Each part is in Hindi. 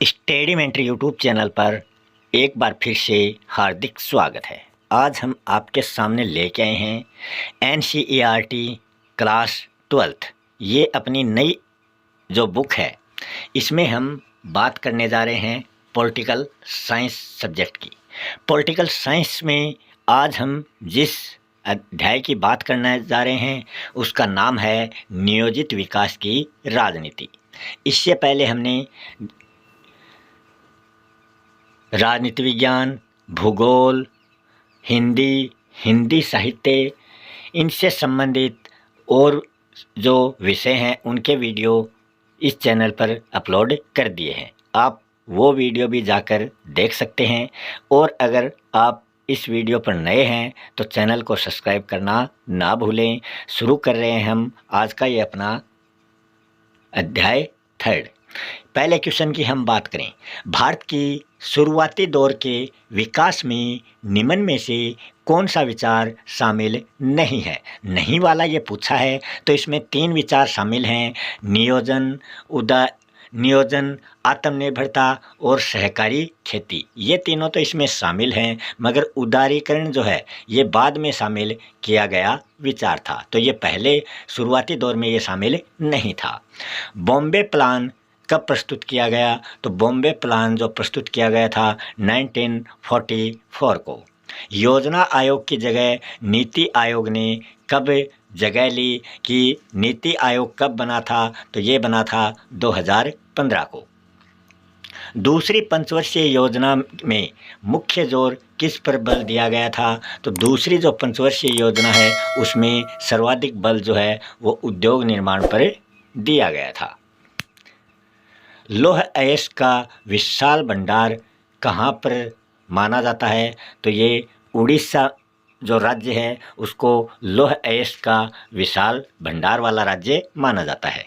स्टडीमेंट्री यूट्यूब चैनल पर एक बार फिर से हार्दिक स्वागत है। आज हम आपके सामने लेके आए हैं NCERT क्लास 12th। ये अपनी नई जो बुक है, इसमें हम बात करने जा रहे हैं पॉलिटिकल साइंस सब्जेक्ट की। पॉलिटिकल साइंस में आज हम जिस अध्याय की बात करने जा रहे हैं उसका नाम है नियोजित विकास की राजनीति। इससे पहले हमने राजनीति विज्ञान, भूगोल, हिंदी साहित्य, इनसे संबंधित और जो विषय हैं उनके वीडियो इस चैनल पर अपलोड कर दिए हैं। आप वो वीडियो भी जाकर देख सकते हैं। और अगर आप इस वीडियो पर नए हैं तो चैनल को सब्सक्राइब करना ना भूलें। शुरू कर रहे हैं हम आज का ये अपना अध्याय 3। पहले क्वेश्चन की हम बात करें, भारत की शुरुआती दौर के विकास में निम्न में से कौन सा विचार शामिल नहीं है? नहीं वाला ये पूछा है तो इसमें 3 विचार शामिल हैं, नियोजन, आत्मनिर्भरता और सहकारी खेती। ये तीनों तो इसमें शामिल हैं, मगर उदारीकरण जो है ये बाद में शामिल किया गया विचार था, तो ये पहले शुरुआती दौर में ये शामिल नहीं था। बॉम्बे प्लान कब प्रस्तुत किया गया? तो बॉम्बे प्लान जो प्रस्तुत किया गया था 1944 को। योजना आयोग की जगह नीति आयोग ने कब जगह ली? कि नीति आयोग कब बना था? तो ये बना था 2015 को। दूसरी पंचवर्षीय योजना में मुख्य जोर किस पर बल दिया गया था? तो दूसरी जो पंचवर्षीय योजना है उसमें सर्वाधिक बल जो है वो उद्योग निर्माण पर दिया गया था। लौह अयस्क का विशाल भंडार कहाँ पर माना जाता है? तो ये उड़ीसा जो राज्य है उसको लौह अयस्क का विशाल भंडार वाला राज्य माना जाता है।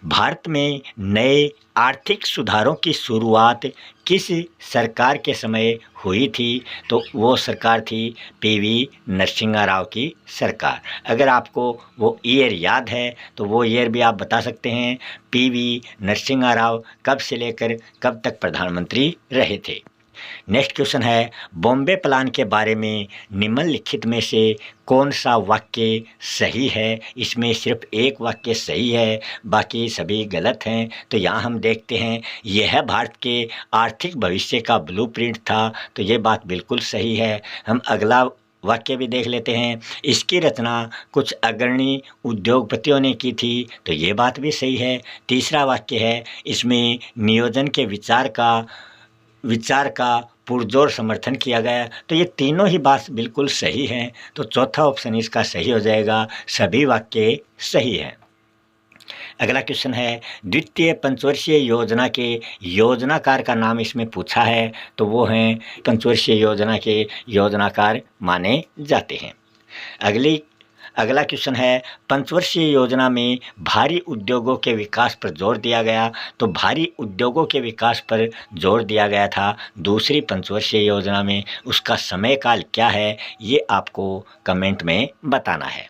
भारत में नए आर्थिक सुधारों की शुरुआत किस सरकार के समय हुई थी? तो वो सरकार थी PV नरसिम्हा राव की सरकार। अगर आपको वो ईयर याद है तो वो ईयर भी आप बता सकते हैं। PV नरसिम्हा राव कब से लेकर कब तक प्रधानमंत्री रहे थे? नेक्स्ट क्वेश्चन है, बॉम्बे प्लान के बारे में निम्नलिखित में से कौन सा वाक्य सही है? इसमें सिर्फ एक वाक्य सही है, बाकी सभी गलत हैं। तो यहाँ हम देखते हैं यह भारत के आर्थिक भविष्य का ब्लूप्रिंट था, तो ये बात बिल्कुल सही है। हम अगला वाक्य भी देख लेते हैं, इसकी रचना कुछ अग्रणी उद्योगपतियों ने की थी, तो ये बात भी सही है। तीसरा वाक्य है, इसमें नियोजन के विचार का पुरजोर समर्थन किया गया, तो ये तीनों ही बात बिल्कुल सही हैं। तो चौथा ऑप्शन इसका सही हो जाएगा, सभी वाक्य सही हैं। अगला क्वेश्चन है, द्वितीय पंचवर्षीय योजना के योजनाकार का नाम इसमें पूछा है, तो वो हैं पंचवर्षीय योजना के योजनाकार माने जाते हैं। अगला क्वेश्चन है, पंचवर्षीय योजना में भारी उद्योगों के विकास पर जोर दिया गया, तो भारी उद्योगों के विकास पर जोर दिया गया था दूसरी पंचवर्षीय योजना में। उसका समयकाल क्या है ये आपको कमेंट में बताना है।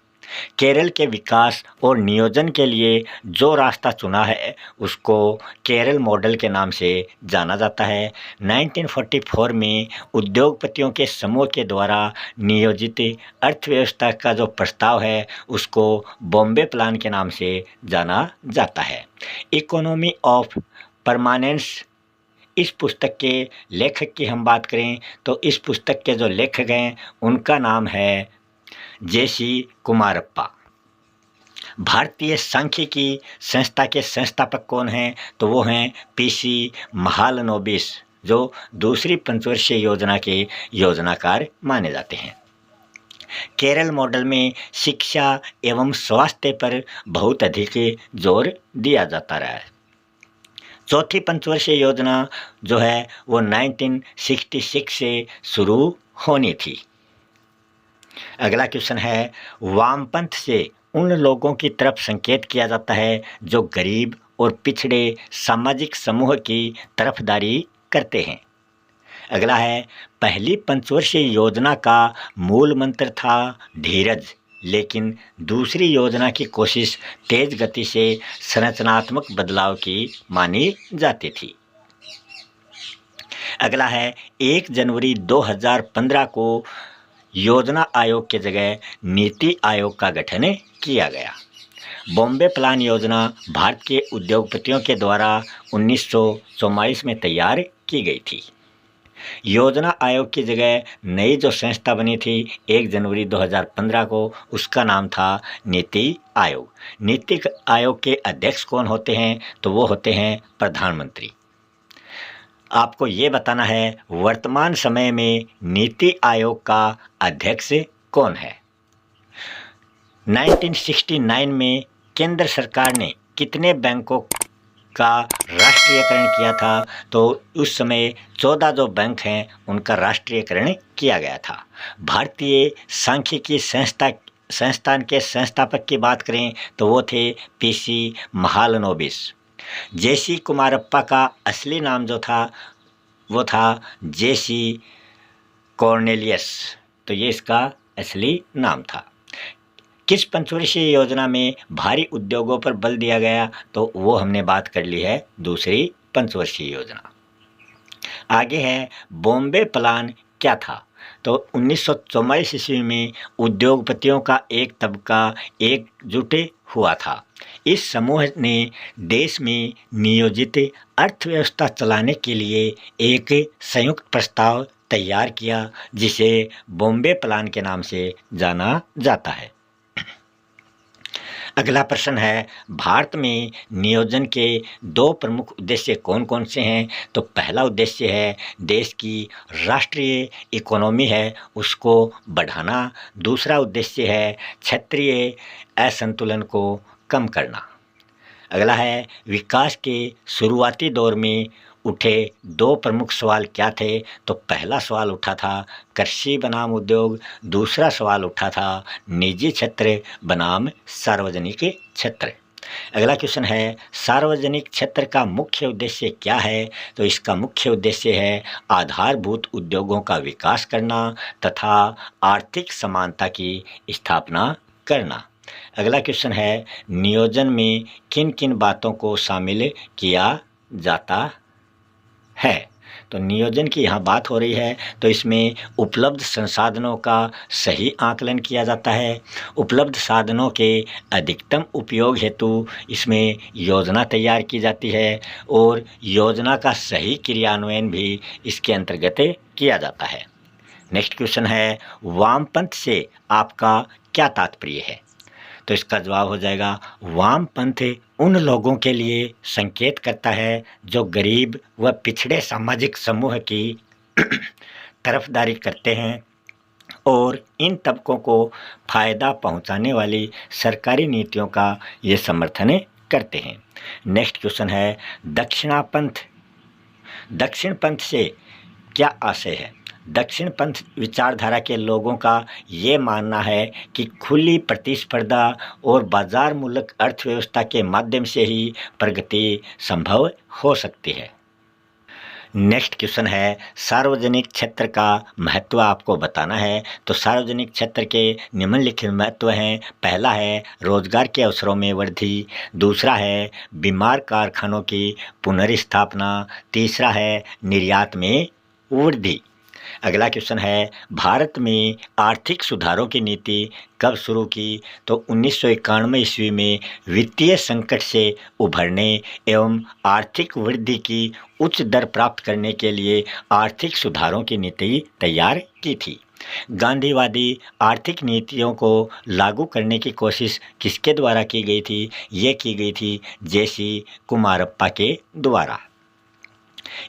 केरल के विकास और नियोजन के लिए जो रास्ता चुना है उसको केरल मॉडल के नाम से जाना जाता है। 1944 में उद्योगपतियों के समूह के द्वारा नियोजित अर्थव्यवस्था का जो प्रस्ताव है उसको बॉम्बे प्लान के नाम से जाना जाता है। इकोनॉमी ऑफ परमानेंस, इस पुस्तक के लेखक की हम बात करें तो इस पुस्तक के जो लेखक हैं उनका नाम है JC कुमारप्पा। भारतीय सांख्यिकी संस्था के संस्थापक कौन हैं? तो वो हैं PC महालनोबिस, जो दूसरी पंचवर्षीय योजना के योजनाकार माने जाते हैं। केरल मॉडल में शिक्षा एवं स्वास्थ्य पर बहुत अधिक जोर दिया जाता रहा है। चौथी पंचवर्षीय योजना जो है वो 1966 से शुरू होनी थी। अगला क्वेश्चन है, वामपंथ से उन लोगों की तरफ संकेत किया जाता है जो गरीब और पिछड़े सामाजिक समूह की तरफदारी करते हैं। अगला है, पहली पंचवर्षीय योजना का मूल मंत्र था धीरज, लेकिन दूसरी योजना की कोशिश तेज गति से संरचनात्मक बदलाव की मानी जाती थी। अगला है 1 जनवरी 2015 को योजना आयोग के जगह नीति आयोग का गठन किया गया। बॉम्बे प्लान योजना भारत के उद्योगपतियों के द्वारा 1944 में तैयार की गई थी। योजना आयोग की जगह नई जो संस्था बनी थी 1 जनवरी 2015 को, उसका नाम था नीति आयोग। नीति आयोग के अध्यक्ष कौन होते हैं? तो वो होते हैं प्रधानमंत्री। आपको ये बताना है वर्तमान समय में नीति आयोग का अध्यक्ष कौन है। 1969 में केंद्र सरकार ने कितने बैंकों का राष्ट्रीयकरण किया था? तो उस समय 14 जो बैंक हैं उनका राष्ट्रीयकरण किया गया था। भारतीय सांख्यिकी संस्थान के संस्थापक की बात करें तो वो थे पीसी महालनोबिस। जेसी कुमारप्पा का असली नाम जो था वो था जेसी कॉर्नेलियस, तो ये इसका असली नाम था। किस पंचवर्षीय योजना में भारी उद्योगों पर बल दिया गया? तो वो हमने बात कर ली है दूसरी पंचवर्षीय योजना। आगे है बॉम्बे प्लान क्या था? तो 1944 ईस्वी में उद्योगपतियों का एक तबका एकजुट हुआ था। इस समूह ने देश में नियोजित अर्थव्यवस्था चलाने के लिए एक संयुक्त प्रस्ताव तैयार किया, जिसे बॉम्बे प्लान के नाम से जाना जाता है। अगला प्रश्न है भारत में नियोजन के 2 प्रमुख उद्देश्य कौन कौन से हैं? तो पहला उद्देश्य है देश की राष्ट्रीय इकोनॉमी है उसको बढ़ाना। दूसरा उद्देश्य है क्षेत्रीय असंतुलन को कम करना। अगला है विकास के शुरुआती दौर में उठे 2 प्रमुख सवाल क्या थे? तो पहला सवाल उठा था कृषि बनाम उद्योग, दूसरा सवाल उठा था निजी क्षेत्र बनाम सार्वजनिक क्षेत्र। अगला क्वेश्चन है सार्वजनिक क्षेत्र का मुख्य उद्देश्य क्या है? तो इसका मुख्य उद्देश्य है आधारभूत उद्योगों का विकास करना तथा आर्थिक समानता की स्थापना करना। अगला क्वेश्चन है नियोजन में किन किन बातों को शामिल किया जाता है? तो नियोजन की यहाँ बात हो रही है तो इसमें उपलब्ध संसाधनों का सही आकलन किया जाता है। उपलब्ध साधनों के अधिकतम उपयोग हेतु इसमें योजना तैयार की जाती है और योजना का सही क्रियान्वयन भी इसके अंतर्गत किया जाता है। नेक्स्ट क्वेश्चन है वामपंथ से आपका क्या तात्पर्य है? तो इसका जवाब हो जाएगा वामपंथ उन लोगों के लिए संकेत करता है जो गरीब व पिछड़े सामाजिक समूह की तरफदारी करते हैं और इन तबकों को फायदा पहुंचाने वाली सरकारी नीतियों का ये समर्थन करते हैं। नेक्स्ट क्वेश्चन है दक्षिण पंथ से क्या आशय है? दक्षिण पंथ विचारधारा के लोगों का ये मानना है कि खुली प्रतिस्पर्धा और बाजार मूलक अर्थव्यवस्था के माध्यम से ही प्रगति संभव हो सकती है। नेक्स्ट क्वेश्चन है सार्वजनिक क्षेत्र का महत्व आपको बताना है। तो सार्वजनिक क्षेत्र के निम्नलिखित महत्व हैं। पहला है रोजगार के अवसरों में वृद्धि, दूसरा है बीमार कारखानों की पुनर्स्थापना, तीसरा है निर्यात में वृद्धि। अगला क्वेश्चन है भारत में आर्थिक सुधारों की नीति कब शुरू की? तो 1991 ईस्वी में वित्तीय संकट से उभरने एवं आर्थिक वृद्धि की उच्च दर प्राप्त करने के लिए आर्थिक सुधारों की नीति तैयार की थी। गांधीवादी आर्थिक नीतियों को लागू करने की कोशिश किसके द्वारा की गई थी? ये की गई थी जेसी कुमारप्पा के द्वारा।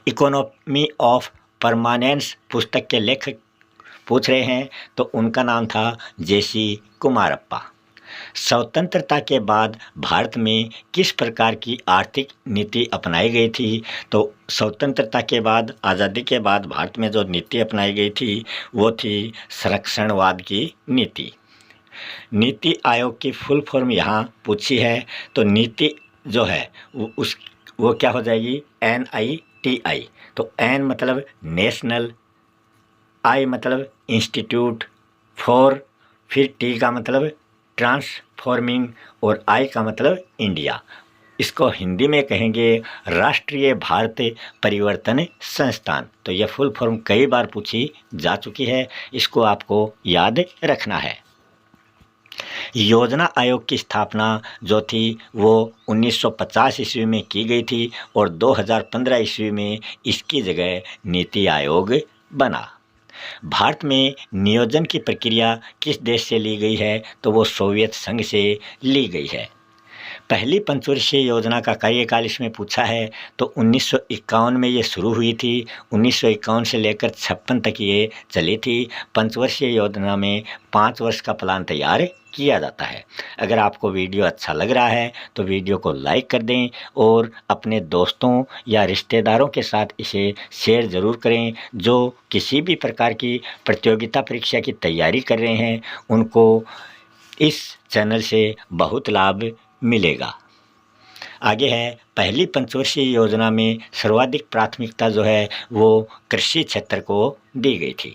इकोनॉमी ऑफ परमानेंस पुस्तक के लेखक पूछ रहे हैं तो उनका नाम था जेसी कुमारप्पा। स्वतंत्रता के बाद भारत में किस प्रकार की आर्थिक नीति अपनाई गई थी? तो स्वतंत्रता के बाद, आज़ादी के बाद भारत में जो नीति अपनाई गई थी वो थी संरक्षणवाद की नीति। नीति आयोग की फुल फॉर्म यहाँ पूछी है तो नीति जो है वो क्या हो जाएगी? NITI। तो N मतलब नेशनल, I मतलब इंस्टीट्यूट, फिर T का मतलब ट्रांसफॉर्मिंग और I का मतलब इंडिया। इसको हिंदी में कहेंगे राष्ट्रीय भारत परिवर्तन संस्थान। तो यह फुल फॉर्म कई बार पूछी जा चुकी है, इसको आपको याद रखना है। योजना आयोग की स्थापना जो थी वो 1950 ईस्वी में की गई थी और 2015 ईस्वी में इसकी जगह नीति आयोग बना। भारत में नियोजन की प्रक्रिया किस देश से ली गई है? तो वो सोवियत संघ से ली गई है। पहली पंचवर्षीय योजना का कार्यकाल इसमें पूछा है तो 1951 में ये शुरू हुई थी। 1951 से लेकर 56 तक ये चली थी। पंचवर्षीय योजना में 5 वर्ष का प्लान तैयार किया जाता है। अगर आपको वीडियो अच्छा लग रहा है तो वीडियो को लाइक कर दें और अपने दोस्तों या रिश्तेदारों के साथ इसे शेयर ज़रूर करें। जो किसी भी प्रकार की प्रतियोगिता परीक्षा की तैयारी कर रहे हैं उनको इस चैनल से बहुत लाभ मिलेगा। आगे है, पहली पंचवर्षीय योजना में सर्वाधिक प्राथमिकता जो है वो कृषि क्षेत्र को दी गई थी।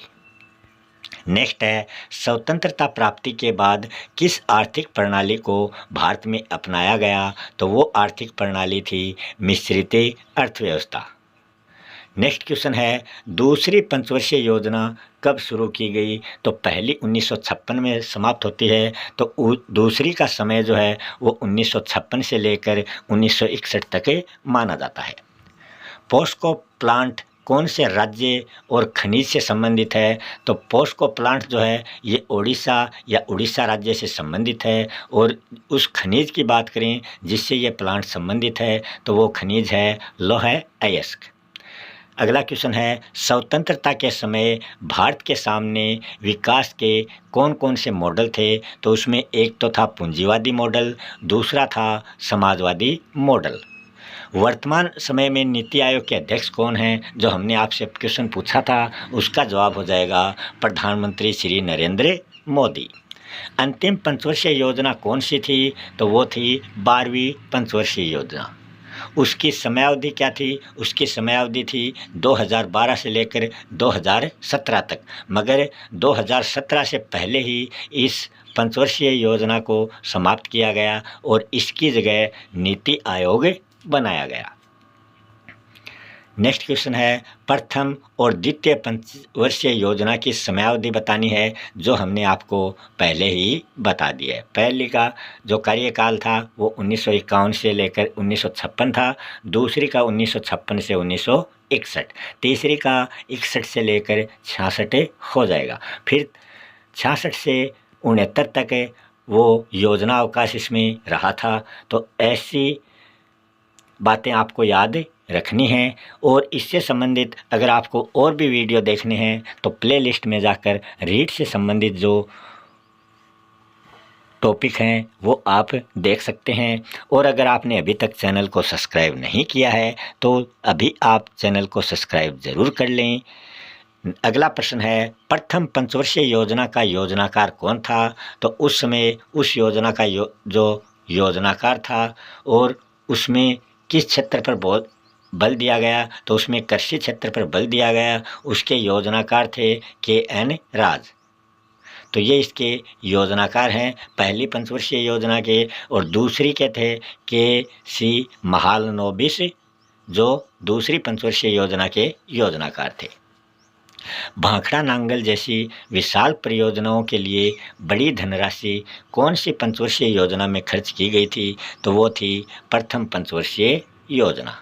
नेक्स्ट है, स्वतंत्रता प्राप्ति के बाद किस आर्थिक प्रणाली को भारत में अपनाया गया? तो वो आर्थिक प्रणाली थी मिश्रित अर्थव्यवस्था। नेक्स्ट क्वेश्चन है, दूसरी पंचवर्षीय योजना कब शुरू की गई? तो पहली 1956 में समाप्त होती है, तो दूसरी का समय जो है वो 1956 से लेकर 1961 तक माना जाता है। पोस्को प्लांट कौन से राज्य और खनिज से संबंधित है? तो पोस्को प्लांट जो है ये उड़ीसा राज्य से संबंधित है। और उस खनिज की बात करें जिससे ये प्लांट संबंधित है तो वो खनिज है लौह अयस्क। अगला क्वेश्चन है, स्वतंत्रता के समय भारत के सामने विकास के कौन कौन से मॉडल थे? तो उसमें एक तो था पूंजीवादी मॉडल, दूसरा था समाजवादी मॉडल। वर्तमान समय में नीति आयोग के अध्यक्ष कौन हैं? जो हमने आपसे क्वेश्चन पूछा था उसका जवाब हो जाएगा प्रधानमंत्री श्री नरेंद्र मोदी। अंतिम पंचवर्षीय योजना कौन सी थी? तो वो थी 12वीं पंचवर्षीय योजना। उसकी समयावधि क्या थी? उसकी समयावधि थी 2012 से लेकर 2017 तक, मगर 2017 से पहले ही इस पंचवर्षीय योजना को समाप्त किया गया और इसकी जगह नीति आयोग बनाया गया। नेक्स्ट क्वेश्चन है, प्रथम और द्वितीय पंचवर्षीय योजना की समयावधि बतानी है, जो हमने आपको पहले ही बता दी है। पहली का जो कार्यकाल था वो 1951 से लेकर 1956 था, दूसरी का 1956 से 1961, तीसरी का 61 से लेकर 66 हो जाएगा, फिर 66 से 69 तक वो योजना अवकाश इसमें रहा था। तो ऐसी बातें आपको याद रखनी है। और इससे संबंधित अगर आपको और भी वीडियो देखने हैं तो प्लेलिस्ट में जाकर रीड से संबंधित जो टॉपिक हैं वो आप देख सकते हैं। और अगर आपने अभी तक चैनल को सब्सक्राइब नहीं किया है तो अभी आप चैनल को सब्सक्राइब ज़रूर कर लें। अगला प्रश्न है, प्रथम पंचवर्षीय योजना का योजनाकार कौन था? तो उस समय उस योजना का जो योजनाकार था और उसमें किस क्षेत्र पर बल दिया गया? तो उसमें कृषि क्षेत्र पर बल दिया गया। उसके योजनाकार थे के.एन. राज। तो ये इसके योजनाकार हैं पहली पंचवर्षीय योजना के। और दूसरी के थे के.सी. महालनोबिस, जो दूसरी पंचवर्षीय योजना के योजनाकार थे। भाखड़ा नांगल जैसी विशाल परियोजनाओं के लिए बड़ी धनराशि कौन सी पंचवर्षीय योजना में खर्च की गई थी? तो वो थी प्रथम पंचवर्षीय योजना।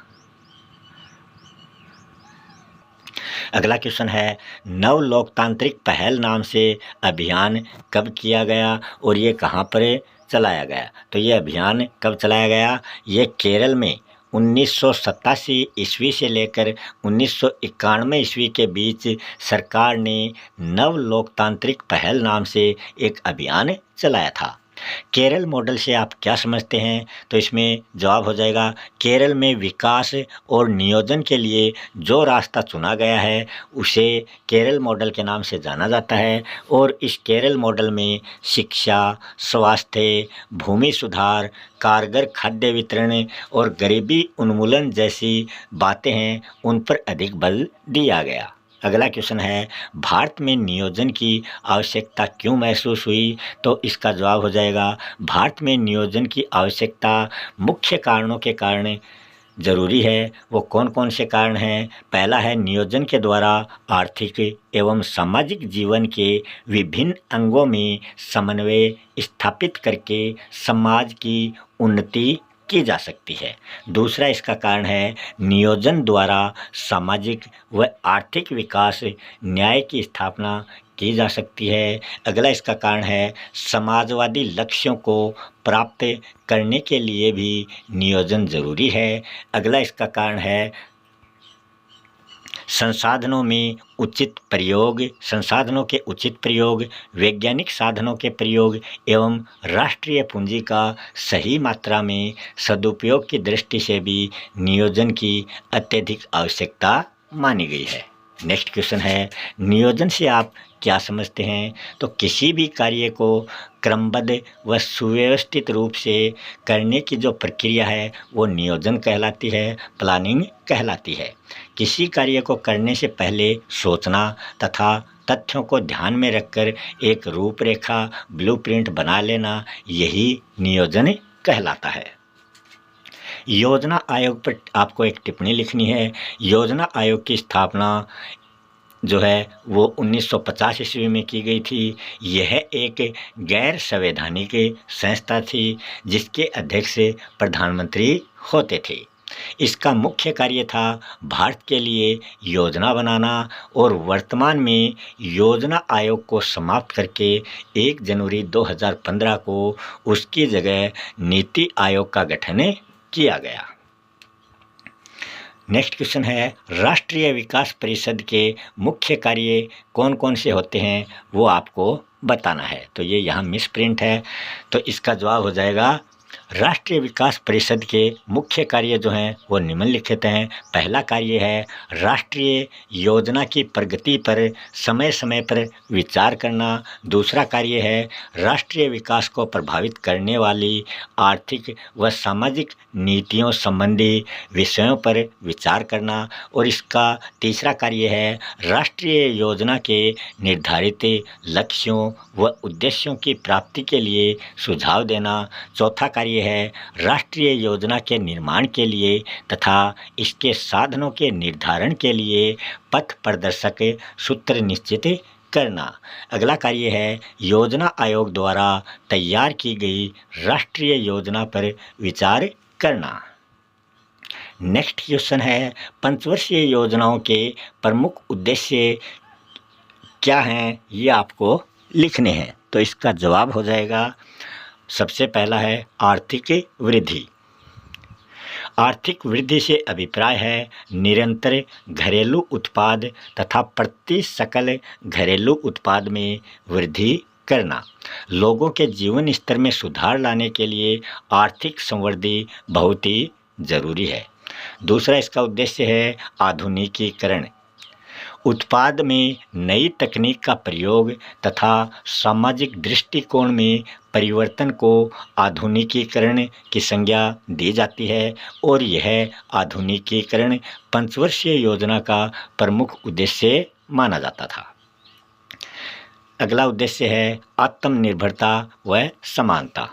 अगला क्वेश्चन है, नव लोकतांत्रिक पहल नाम से अभियान कब किया गया और ये कहाँ पर चलाया गया? तो ये अभियान कब चलाया गया? ये केरल में 1987 ईस्वी से लेकर 1991 ईस्वी के बीच सरकार ने नव लोकतांत्रिक पहल नाम से एक अभियान चलाया था। केरल मॉडल से आप क्या समझते हैं? तो इसमें जवाब हो जाएगा, केरल में विकास और नियोजन के लिए जो रास्ता चुना गया है उसे केरल मॉडल के नाम से जाना जाता है। और इस केरल मॉडल में शिक्षा, स्वास्थ्य, भूमि सुधार, कारगर खाद्य वितरण और गरीबी उन्मूलन जैसी बातें हैं, उन पर अधिक बल दिया गया। अगला क्वेश्चन है, भारत में नियोजन की आवश्यकता क्यों महसूस हुई? तो इसका जवाब हो जाएगा, भारत में नियोजन की आवश्यकता मुख्य कारणों के कारण जरूरी है। वो कौन कौन से कारण हैं? पहला है, नियोजन के द्वारा आर्थिक एवं सामाजिक जीवन के विभिन्न अंगों में समन्वय स्थापित करके समाज की उन्नति की जा सकती है। दूसरा इसका कारण है, नियोजन द्वारा सामाजिक व आर्थिक विकास न्याय की स्थापना की जा सकती है। अगला इसका कारण है, समाजवादी लक्ष्यों को प्राप्त करने के लिए भी नियोजन जरूरी है। अगला इसका कारण है, संसाधनों के उचित प्रयोग, वैज्ञानिक साधनों के प्रयोग एवं राष्ट्रीय पूंजी का सही मात्रा में सदुपयोग की दृष्टि से भी नियोजन की अत्यधिक आवश्यकता मानी गई है। नेक्स्ट क्वेश्चन है, नियोजन से आप क्या समझते हैं? तो किसी भी कार्य को क्रमबद्ध व सुव्यवस्थित रूप से करने की जो प्रक्रिया है वो नियोजन कहलाती है, प्लानिंग कहलाती है। किसी कार्य को करने से पहले सोचना तथा तथ्यों को ध्यान में रखकर एक रूपरेखा ब्लूप्रिंट बना लेना, यही नियोजन कहलाता है। योजना आयोग पर आपको एक टिप्पणी लिखनी है। योजना आयोग की स्थापना जो है वो 1950 ईस्वी में की गई थी। यह एक गैर संवैधानिक संस्था थी जिसके अध्यक्ष प्रधानमंत्री होते थे। इसका मुख्य कार्य था भारत के लिए योजना बनाना और वर्तमान में योजना आयोग को समाप्त करके 1 जनवरी 2015 को उसकी जगह नीति आयोग का गठन किया गया। नेक्स्ट क्वेश्चन है, राष्ट्रीय विकास परिषद के मुख्य कार्य कौन कौन से होते हैं वो आपको बताना है। तो ये यहाँ मिस प्रिंट है, तो इसका जवाब हो जाएगा, राष्ट्रीय विकास परिषद के मुख्य कार्य जो हैं वो निम्नलिखित हैं। पहला कार्य है, राष्ट्रीय योजना की प्रगति पर समय समय पर विचार करना। दूसरा कार्य है, राष्ट्रीय विकास को प्रभावित करने वाली आर्थिक व सामाजिक नीतियों संबंधी विषयों पर विचार करना। और इसका तीसरा कार्य है, राष्ट्रीय योजना के निर्धारित लक्ष्यों व उद्देश्यों की प्राप्ति के लिए सुझाव देना। चौथा कार्य है, राष्ट्रीय योजना के निर्माण के लिए तथा इसके साधनों के निर्धारण के लिए पथ प्रदर्शक सूत्र निश्चित करना। अगला कार्य है, योजना आयोग द्वारा तैयार की गई राष्ट्रीय योजना पर विचार करना। नेक्स्ट क्वेश्चन है, पंचवर्षीय योजनाओं के प्रमुख उद्देश्य क्या हैं ये आपको लिखने हैं। तो इसका जवाब हो जाएगा, सबसे पहला है आर्थिक वृद्धि। आर्थिक वृद्धि से अभिप्राय है निरंतर घरेलू उत्पाद तथा प्रति सकल घरेलू उत्पाद में वृद्धि करना। लोगों के जीवन स्तर में सुधार लाने के लिए आर्थिक संवृद्धि बहुत ही जरूरी है। दूसरा इसका उद्देश्य है आधुनिकीकरण। उत्पाद में नई तकनीक का प्रयोग तथा सामाजिक दृष्टिकोण में परिवर्तन को आधुनिकीकरण की संज्ञा दी जाती है और यह आधुनिकीकरण पंचवर्षीय योजना का प्रमुख उद्देश्य माना जाता था। अगला उद्देश्य है आत्मनिर्भरता व समानता।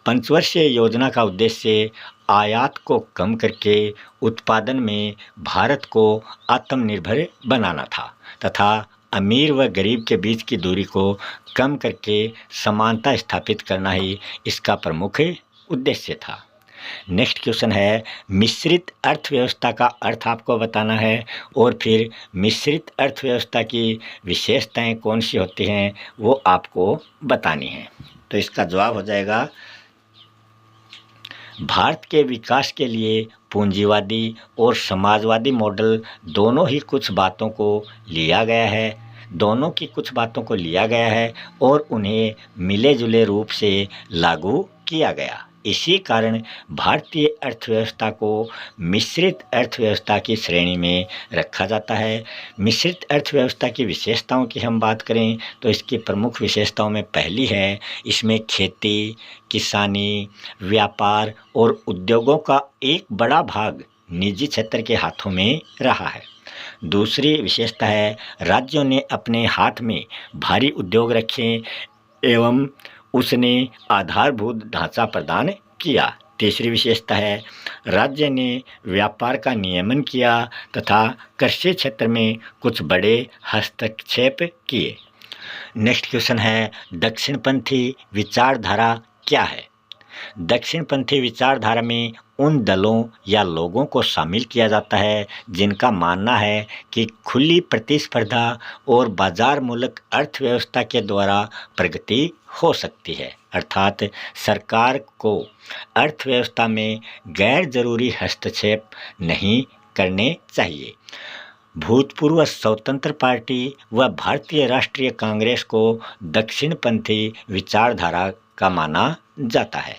पंचवर्षीय योजना का उद्देश्य आयात को कम करके उत्पादन में भारत को आत्मनिर्भर बनाना था तथा अमीर व गरीब के बीच की दूरी को कम करके समानता स्थापित करना ही इसका प्रमुख उद्देश्य था। नेक्स्ट क्वेश्चन है, मिश्रित अर्थव्यवस्था का अर्थ आपको बताना है और फिर मिश्रित अर्थव्यवस्था की विशेषताएं कौन सी होती हैं वो आपको बतानी है। तो इसका जवाब हो जाएगा, भारत के विकास के लिए पूंजीवादी और समाजवादी मॉडल दोनों की कुछ बातों को लिया गया है और उन्हें मिले जुले रूप से लागू किया गया। इसी कारण भारतीय अर्थव्यवस्था को मिश्रित अर्थव्यवस्था की श्रेणी में रखा जाता है। मिश्रित अर्थव्यवस्था की विशेषताओं की हम बात करें तो इसकी प्रमुख विशेषताओं में पहली है, इसमें खेती, किसानी, व्यापार और उद्योगों का एक बड़ा भाग निजी क्षेत्र के हाथों में रहा है। दूसरी विशेषता है राज्यों ने अपने हाथ में भारी उद्योग रखे एवं उसने आधारभूत ढांचा प्रदान किया। तीसरी विशेषता है राज्य ने व्यापार का नियमन किया तथा कृषि क्षेत्र में कुछ बड़े हस्तक्षेप किए। नेक्स्ट क्वेश्चन है दक्षिणपंथी विचारधारा क्या है? दक्षिणपंथी विचारधारा में उन दलों या लोगों को शामिल किया जाता है जिनका मानना है कि खुली प्रतिस्पर्धा और बाजार मूलक अर्थव्यवस्था के द्वारा प्रगति हो सकती है, अर्थात सरकार को अर्थव्यवस्था में गैर जरूरी हस्तक्षेप नहीं करने चाहिए। भूतपूर्व स्वतंत्र पार्टी व भारतीय राष्ट्रीय कांग्रेस को दक्षिणपंथी विचारधारा का माना जाता है।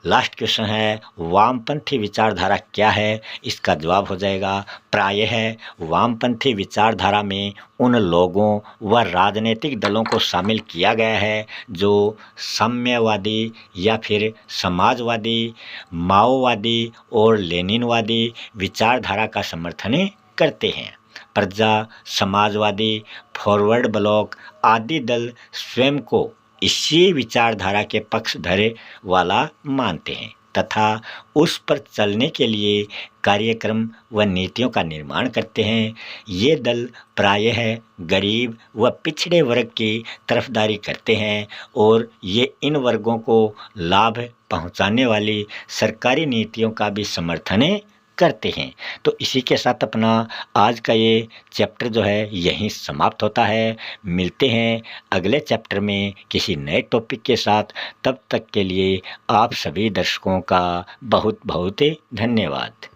लास्ट क्वेश्चन है वामपंथी विचारधारा क्या है? इसका जवाब हो जाएगा प्रायः वामपंथी विचारधारा में उन लोगों व राजनीतिक दलों को शामिल किया गया है जो साम्यवादी या फिर समाजवादी, माओवादी और लेनिनवादी विचारधारा का समर्थन करते हैं। प्रजा, समाजवादी, फॉरवर्ड ब्लॉक आदि दल स्वयं को इसी विचारधारा के पक्षधर वाला मानते हैं तथा उस पर चलने के लिए कार्यक्रम व नीतियों का निर्माण करते हैं। ये दल प्रायः गरीब व पिछड़े वर्ग की तरफदारी करते हैं और ये इन वर्गों को लाभ पहुंचाने वाली सरकारी नीतियों का भी समर्थन करते हैं। तो इसी के साथ अपना आज का ये चैप्टर जो है यहीं समाप्त होता है। मिलते हैं अगले चैप्टर में किसी नए टॉपिक के साथ। तब तक के लिए आप सभी दर्शकों का बहुत बहुत धन्यवाद।